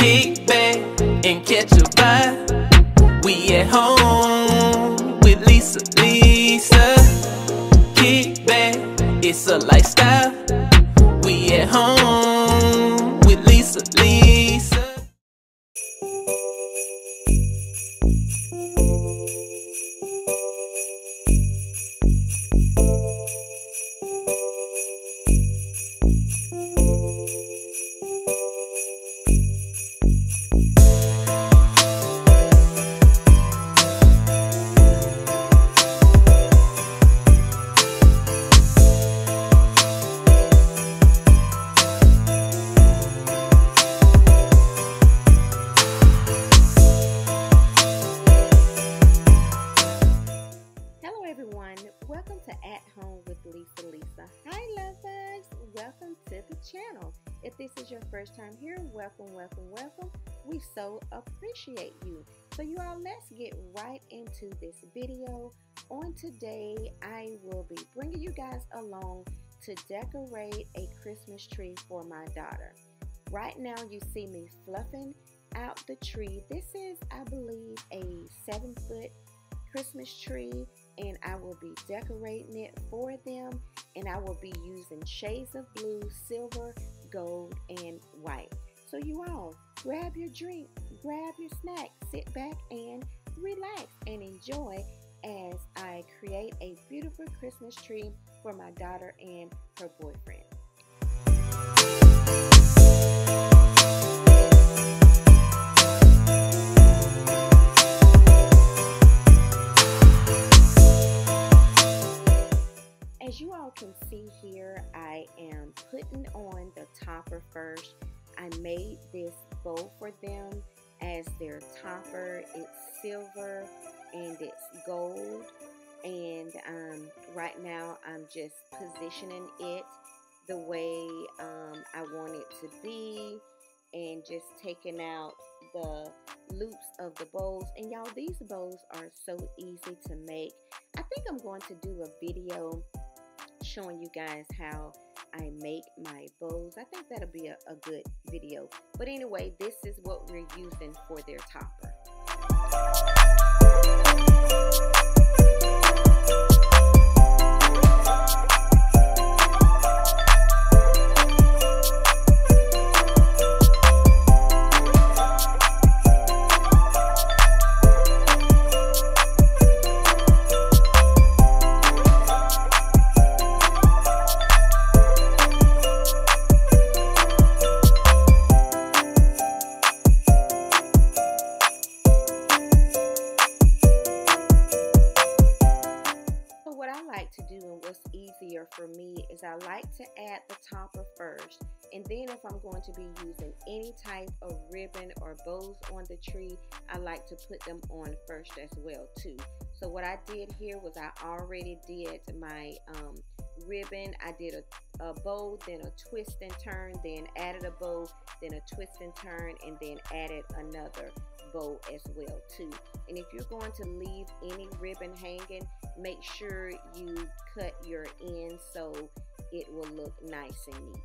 Kick back and catch a vibe. We at home with Lisa. Kick back, it's a lifestyle. We at home with Lisa. Welcome to At Home with Lisa. Hi lovebugs, welcome to the channel. If this is your first time here, welcome. We so appreciate you. So you all, let's get right into this video. On today, I will be bringing you guys along to decorate a Christmas tree for my daughter. Right now you see me fluffing out the tree. This is, I believe, a 7-foot Christmas tree, and I will be decorating it for them, and I will be using shades of blue, silver, gold, and white. So you all, grab your drink, grab your snack, sit back and relax and enjoy as I create a beautiful Christmas tree for my daughter and her boyfriend. As you all can see here, I am putting on the topper first. I made this bow for them as their topper. It's silver and it's gold, and right now I'm just positioning it the way I want it to be, and just taking out the loops of the bows. And y'all, these bows are so easy to make. I think I'm going to do a video showing you guys how I make my bows. I think that'll be a good video. But anyway, this is what we're using for their topper. To do, and what's easier for me, is I like to add the topper first, and then if I'm going to be using any type of ribbon or bows on the tree, I like to put them on first as well too. So what I did here was I already did my ribbon. I did a bow, then a twist and turn, then added a bow, then a twist and turn, and then added another bow as well too. And if you're going to leave any ribbon hanging, make sure you cut your end so it will look nice and neat.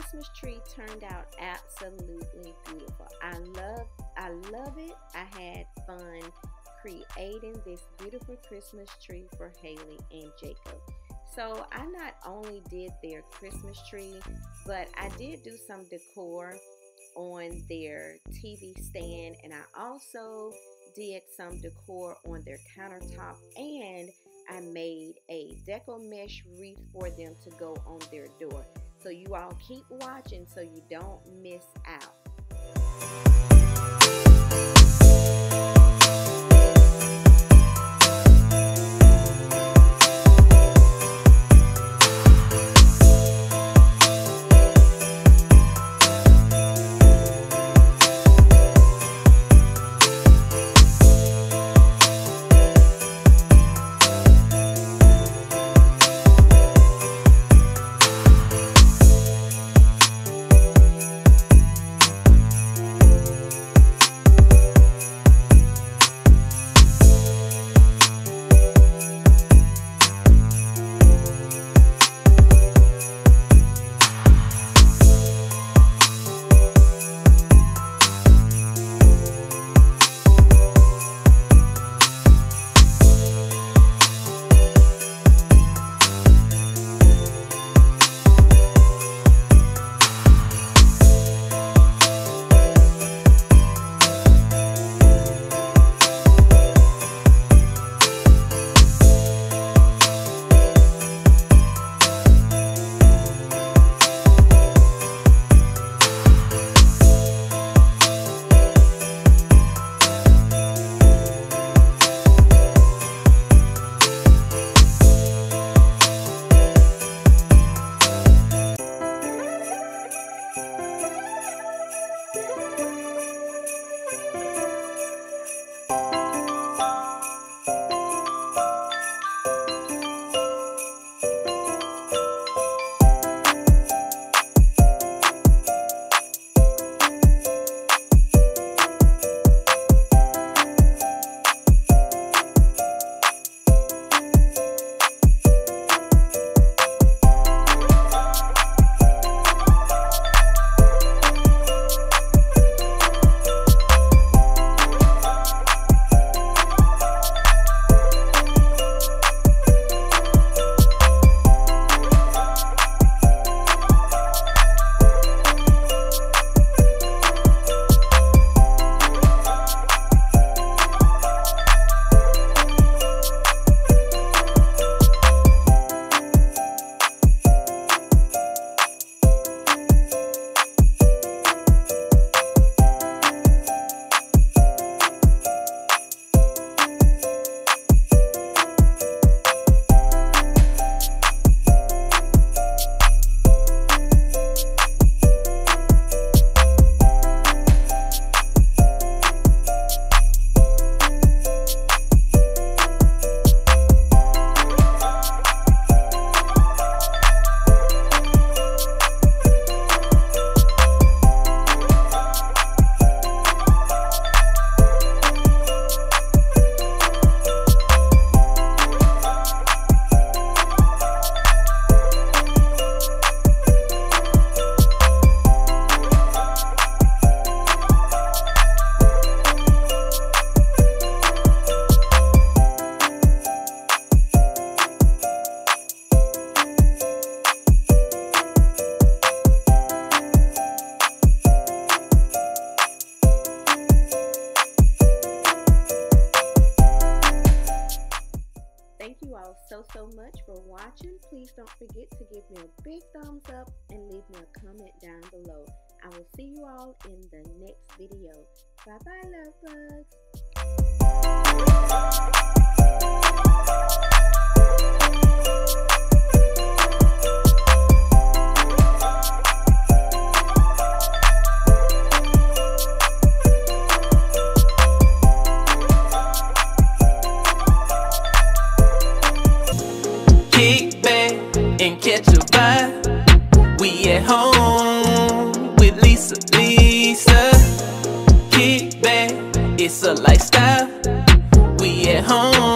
Christmas tree turned out absolutely beautiful. I love it. I had fun creating this beautiful Christmas tree for Haley and Jacob. So I not only did their Christmas tree, but I did do some decor on their TV stand, and I also did some decor on their countertop, and I made a deco mesh wreath for them to go on their door. So you all keep watching so you don't miss out. So much for watching. Please don't forget to give me a big thumbs up and leave me a comment down below. I will see you all in the next video. Bye bye, love bugs. Kick back and catch a vibe. We at home with Lisa. Kick back, it's a lifestyle. We at home.